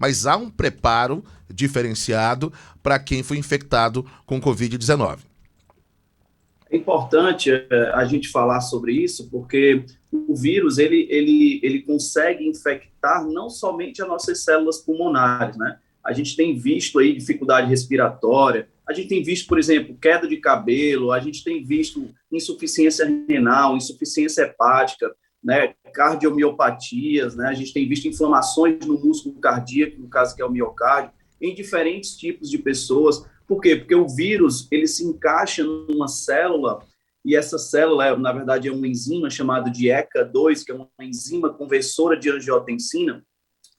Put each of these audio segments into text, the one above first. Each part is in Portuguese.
mas há um preparo diferenciado para quem foi infectado com Covid-19. É importante a gente falar sobre isso, porque o vírus ele consegue infectar não somente as nossas células pulmonares, né? A gente tem visto aí dificuldade respiratória, a gente tem visto, por exemplo, queda de cabelo, a gente tem visto insuficiência renal, insuficiência hepática, né? Cardiomiopatias, né? A gente tem visto inflamações no músculo cardíaco, no caso que é o miocárdio, em diferentes tipos de pessoas. Por quê? Porque o vírus, ele se encaixa numa célula, e essa célula, na verdade, é uma enzima chamada de ECA2, que é uma enzima conversora de angiotensina,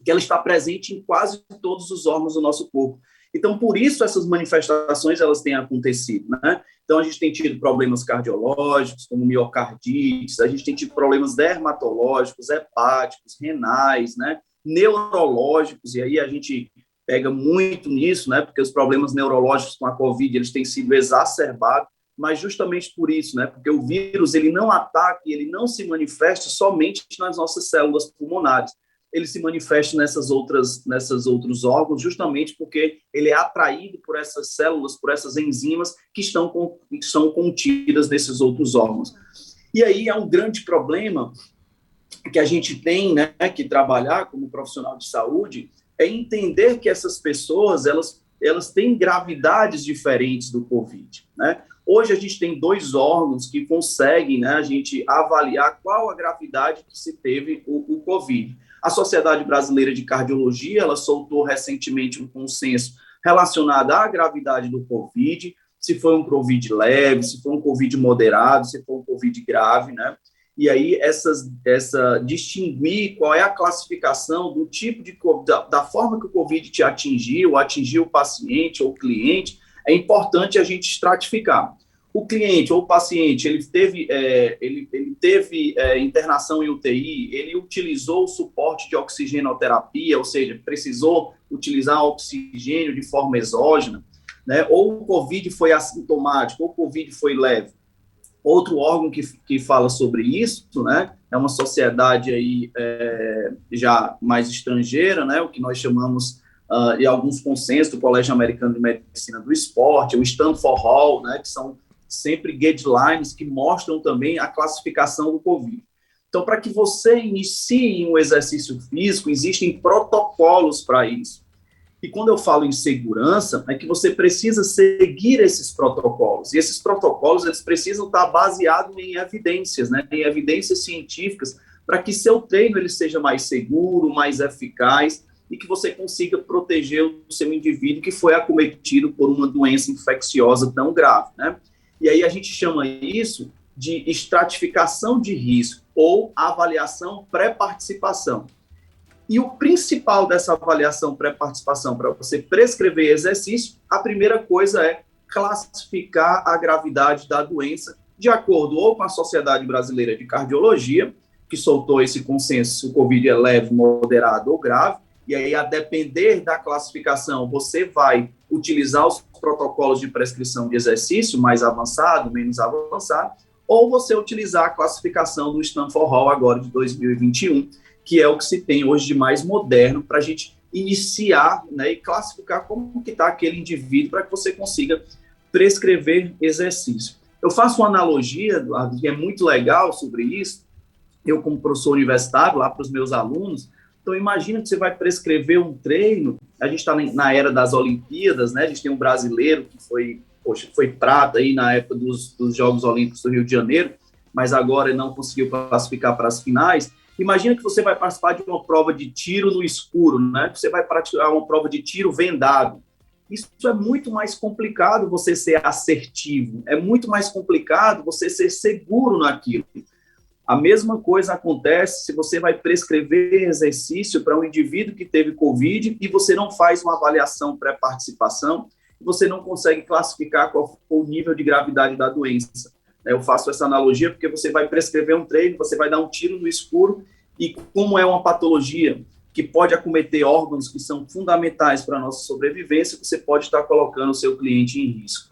que ela está presente em quase todos os órgãos do nosso corpo. Então, por isso, essas manifestações, elas têm acontecido, né? Então, a gente tem tido problemas cardiológicos, como miocardites, a gente tem tido problemas dermatológicos, hepáticos, renais, né? Neurológicos, e aí a gente pega muito nisso, né? Porque os problemas neurológicos com a Covid, eles têm sido exacerbados, mas justamente por isso, né? Porque o vírus, ele não ataca e ele não se manifesta somente nas nossas células pulmonares. Ele se manifesta nesses outros órgãos, justamente porque ele é atraído por essas células, por essas enzimas que são contidas nesses outros órgãos. E aí é um grande problema que a gente tem, né, que trabalhar como profissional de saúde, é entender que essas pessoas, elas têm gravidades diferentes do Covid, né? Hoje a gente tem 2 órgãos que conseguem, né, a gente avaliar qual a gravidade que se teve o Covid. A Sociedade Brasileira de Cardiologia, ela soltou recentemente um consenso relacionado à gravidade do Covid, se foi um Covid leve, se foi um Covid moderado, se foi um Covid grave, né? E aí distinguir qual é a classificação do tipo de da forma que o Covid te atingiu o paciente ou o cliente, é importante a gente estratificar. O cliente ou o paciente, ele teve internação em UTI, ele utilizou o suporte de oxigenoterapia, ou seja, precisou utilizar oxigênio de forma exógena, né? Ou o Covid foi assintomático, ou o Covid foi leve. Outro órgão que fala sobre isso, né, é uma sociedade aí, já mais estrangeira, né, o que nós chamamos, e alguns consensos do Colégio Americano de Medicina do Esporte, o Stanford Hall, né, que são sempre guidelines que mostram também a classificação do Covid. Então, para que você inicie um exercício físico, existem protocolos para isso. E quando eu falo em segurança, é que você precisa seguir esses protocolos. E esses protocolos, eles precisam estar baseados em evidências, né? Em evidências científicas, para que seu treino ele seja mais seguro, mais eficaz, e que você consiga proteger o seu indivíduo que foi acometido por uma doença infecciosa tão grave, né? E aí a gente chama isso de estratificação de risco ou avaliação pré-participação. E o principal dessa avaliação pré-participação para você prescrever exercício, a primeira coisa é classificar a gravidade da doença de acordo ou com a Sociedade Brasileira de Cardiologia, que soltou esse consenso se o Covid é leve, moderado ou grave, e aí, a depender da classificação, você vai utilizar os protocolos de prescrição de exercício mais avançado, menos avançado, ou você utilizar a classificação do Stanford Hall agora de 2021, que é o que se tem hoje de mais moderno para a gente iniciar, né, e classificar como que está aquele indivíduo para que você consiga prescrever exercício. Eu faço uma analogia, que é muito legal sobre isso, eu como professor universitário, lá para os meus alunos, então imagina que você vai prescrever um treino, a gente está na era das Olimpíadas, né, a gente tem um brasileiro que foi prata aí na época dos Jogos Olímpicos do Rio de Janeiro, mas agora não conseguiu classificar para as finais. Imagina que você vai participar de uma prova de tiro no escuro, né? Você vai praticar uma prova de tiro vendado. Isso é muito mais complicado você ser assertivo, é muito mais complicado você ser seguro naquilo. A mesma coisa acontece se você vai prescrever exercício para um indivíduo que teve Covid e você não faz uma avaliação pré-participação, e você não consegue classificar qual foi o nível de gravidade da doença. Eu faço essa analogia porque você vai prescrever um treino, você vai dar um tiro no escuro, e como é uma patologia que pode acometer órgãos que são fundamentais para a nossa sobrevivência, você pode estar colocando o seu cliente em risco.